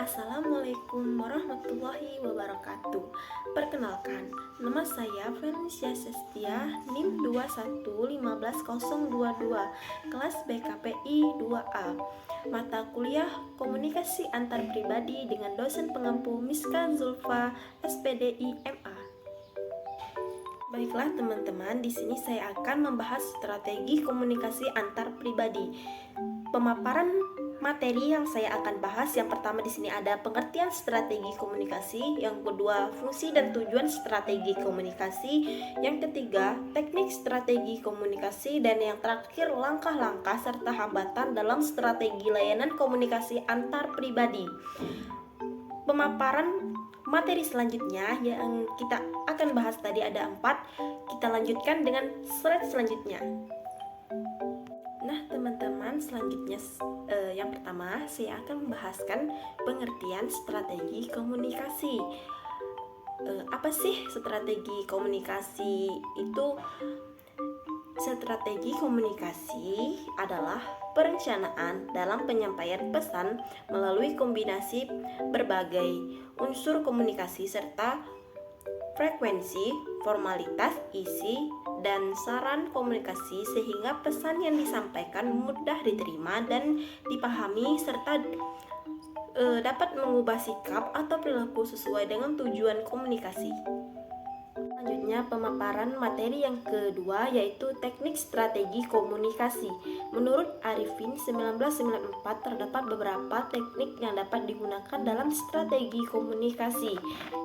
Assalamualaikum warahmatullahi wabarakatuh. Perkenalkan, nama saya Felicia Sestia, NIM 2115022, kelas BKPI 2A. Mata kuliah Komunikasi Antar Pribadi dengan dosen pengampu Miska Zulfa, SPDI MA. Baiklah teman-teman, di sini saya akan membahas strategi komunikasi antar pribadi. Pemaparan materi yang saya akan bahas, yang pertama di sini ada pengertian strategi komunikasi, yang kedua fungsi dan tujuan strategi komunikasi, yang ketiga teknik strategi komunikasi, dan yang terakhir langkah-langkah serta hambatan dalam strategi layanan komunikasi antar pribadi. Pemaparan materi selanjutnya yang kita akan bahas tadi ada 4. Kita lanjutkan dengan slide selanjutnya. Nah teman-teman, selanjutnya yang pertama saya akan membahaskan pengertian strategi komunikasi. Apa sih strategi komunikasi itu? Strategi komunikasi adalah perencanaan dalam penyampaian pesan melalui kombinasi berbagai unsur komunikasi serta frekuensi, formalitas, isi, dan saran komunikasi sehingga pesan yang disampaikan mudah diterima dan dipahami serta dapat mengubah sikap atau perilaku sesuai dengan tujuan komunikasi. Selanjutnya pemaparan materi yang kedua yaitu teknik strategi komunikasi. Menurut Arifin 1994 terdapat beberapa teknik yang dapat digunakan dalam strategi komunikasi,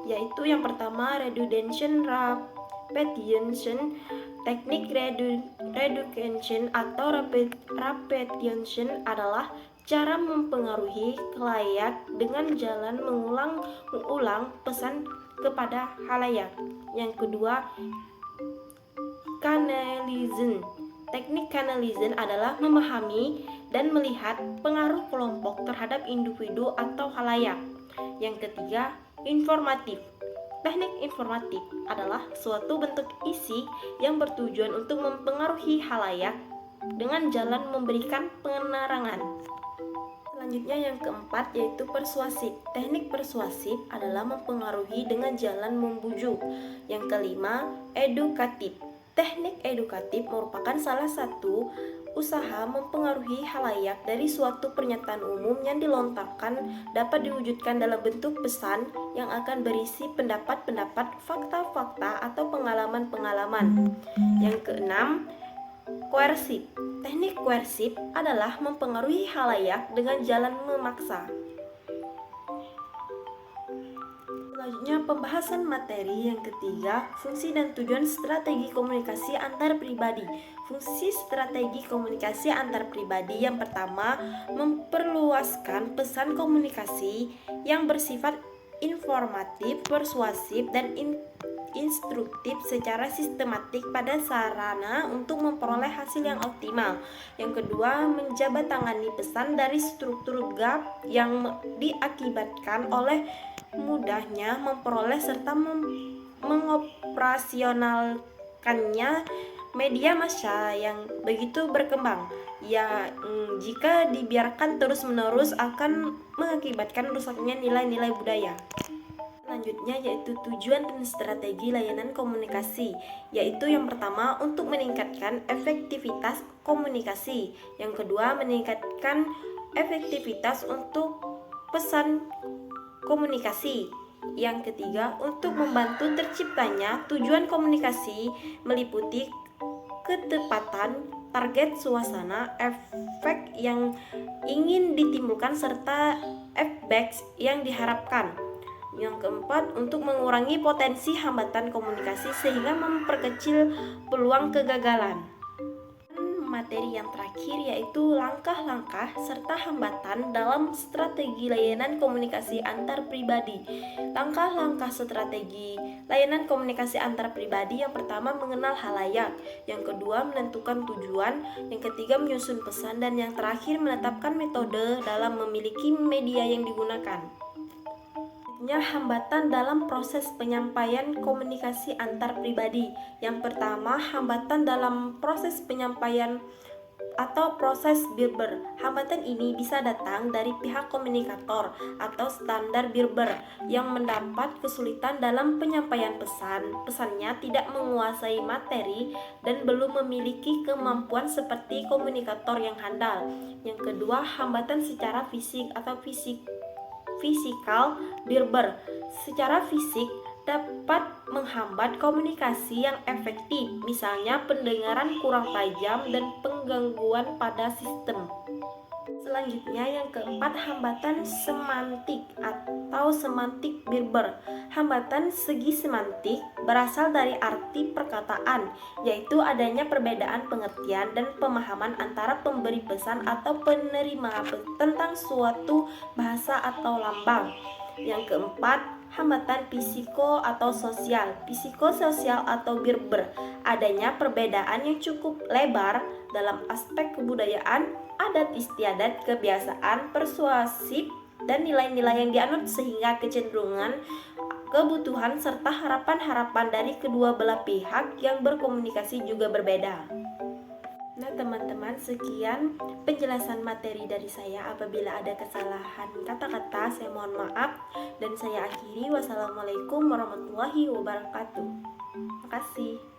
yaitu yang pertama redundation repetition. Teknik redundation atau repetition adalah cara mempengaruhi khalayak dengan jalan mengulang pesan kepada khalayak. Yang kedua, canalism. Teknik canalism adalah memahami dan melihat pengaruh kelompok terhadap individu atau khalayak. Yang ketiga, informatif. Teknik informatif adalah suatu bentuk isi yang bertujuan untuk mempengaruhi khalayak dengan jalan memberikan penerangan. Selanjutnya yang keempat yaitu persuasif. Teknik persuasif adalah mempengaruhi dengan jalan membujuk. Yang kelima, edukatif. Teknik edukatif merupakan salah satu usaha mempengaruhi khalayak dari suatu pernyataan umum yang dilontarkan dapat diwujudkan dalam bentuk pesan yang akan berisi pendapat-pendapat, fakta-fakta, atau pengalaman-pengalaman. Yang keenam, koersif. Teknik koersif adalah mempengaruhi khalayak dengan jalan memaksa. Selanjutnya pembahasan materi yang ketiga, fungsi dan tujuan strategi komunikasi antar pribadi. Fungsi strategi komunikasi antar pribadi yang pertama, memperluaskan pesan komunikasi yang bersifat informatif, persuasif, dan instruktif secara sistematik pada sarana untuk memperoleh hasil yang optimal. Yang kedua, menjabatangani pesan dari struktur gap yang diakibatkan oleh mudahnya memperoleh serta mengoperasionalkannya media massa yang begitu berkembang. Jika dibiarkan terus-menerus akan mengakibatkan rusaknya nilai-nilai budaya. Selanjutnya yaitu tujuan dan strategi layanan komunikasi, yaitu yang pertama untuk meningkatkan efektivitas komunikasi, yang kedua meningkatkan efektivitas untuk pesan komunikasi, yang ketiga untuk membantu terciptanya tujuan komunikasi meliputi ketepatan target, suasana, efek yang ingin ditimbulkan serta feedback yang diharapkan. Yang keempat, untuk mengurangi potensi hambatan komunikasi sehingga memperkecil peluang kegagalan. Materi yang terakhir yaitu langkah-langkah serta hambatan dalam strategi layanan komunikasi antar pribadi. Langkah-langkah strategi layanan komunikasi antar pribadi yang pertama mengenal khalayak, yang kedua menentukan tujuan, yang ketiga menyusun pesan, dan yang terakhir menetapkan metode dalam memiliki media yang digunakan. Hambatan dalam proses penyampaian komunikasi antar pribadi. Yang pertama, hambatan dalam proses penyampaian atau proses Birber. Hambatan ini bisa datang dari pihak komunikator atau standar Birber yang mendapat kesulitan dalam penyampaian pesan. Pesannya tidak menguasai materi dan belum memiliki kemampuan seperti komunikator yang handal. Yang kedua, hambatan secara fisik atau fisikal Birber. Secara fisik dapat menghambat komunikasi yang efektif, misalnya pendengaran kurang tajam dan penggangguan pada sistem. Selanjutnya yang keempat, hambatan semantik atau semantik Birber. Hambatan segi semantik berasal dari arti perkataan, yaitu adanya perbedaan pengertian dan pemahaman antara pemberi pesan atau penerima tentang suatu bahasa atau lambang. Yang keempat, hambatan psiko atau sosial. Psikososial atau Birber, adanya perbedaan yang cukup lebar dalam aspek kebudayaan, adat istiadat, kebiasaan, persuasif, dan nilai-nilai yang dianut sehingga kecenderungan, kebutuhan, serta harapan-harapan dari kedua belah pihak yang berkomunikasi juga berbeda. Nah teman-teman, sekian penjelasan materi dari saya. Apabila ada kesalahan kata-kata, saya mohon maaf. Dan saya akhiri, wassalamualaikum warahmatullahi wabarakatuh. Terima kasih.